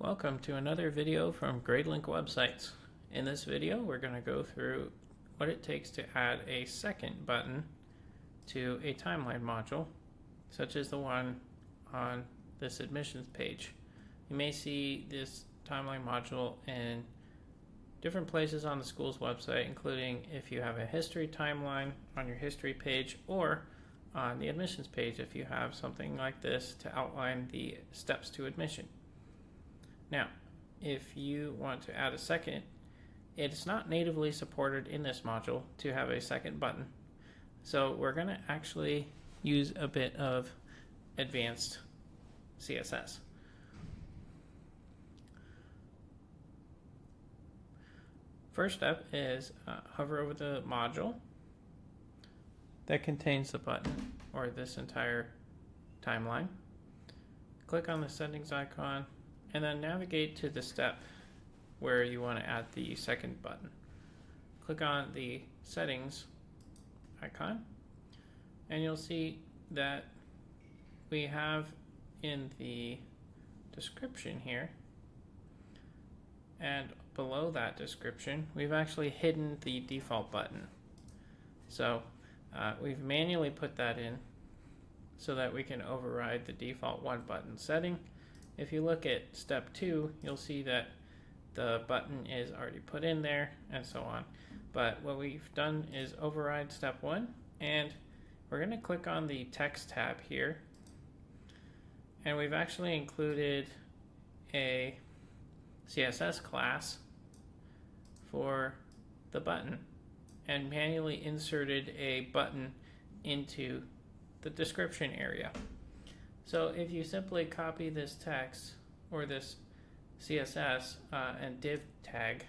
Welcome to another video from Gradelink websites. In this video, we're going to go through what it takes to add a second button to a timeline module, such as the one on this admissions page. You may see this timeline module in different places on the school's website, including if you have a history timeline on your history page or on the admissions page if you have something like this to outline the steps to admission. Now, if you want to add a second, it's not natively supported in this module to have a second button. So we're going to actually use a bit of advanced CSS. First step is hover over the module that contains the button or this entire timeline. Click on the settings icon and then navigate to the step where you want to add the second button. Click on the settings icon and you'll see that we have in the description here, and below that description we've actually hidden the default button. So we've manually put that in so that we can override the default one button setting. If you look at step 2, you'll see that the button is already put in there and so on. But what we've done is override step 1, and we're going to click on the text tab here, and we've actually included a CSS class for the button and manually inserted a button into the description area. So if you simply copy this text or this CSS and div tag,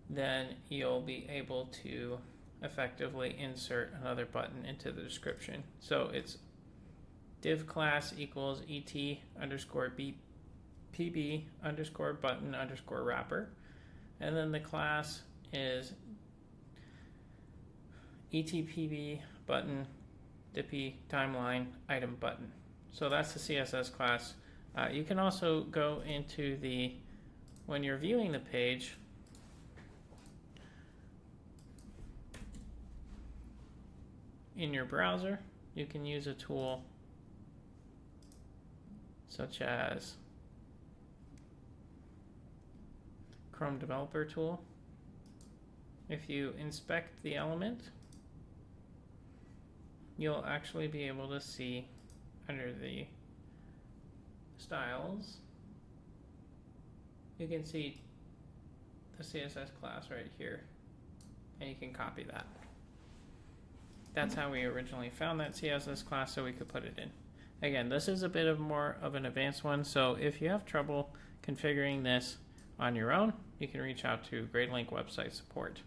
then you'll be able to effectively insert another button into the description. So it's div class equals et underscore pb underscore button underscore wrapper, and then the class is etpb button dippy timeline item button. So that's the CSS class. You can also go into the, when you're viewing the page, in your browser, you can use a tool such as Chrome Developer Tool. If you inspect the element, you'll actually be able to see under the styles, you can see the CSS class right here, and you can copy that. That's how we originally found that CSS class, so we could put it in. Again, this is a bit of more of an advanced one, so if you have trouble configuring this on your own, you can reach out to Gradelink website support.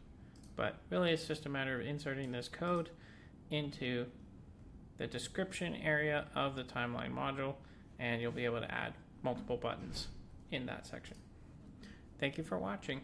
But really, it's just a matter of inserting this code into the description area of the timeline module, and you'll be able to add multiple buttons in that section. Thank you for watching.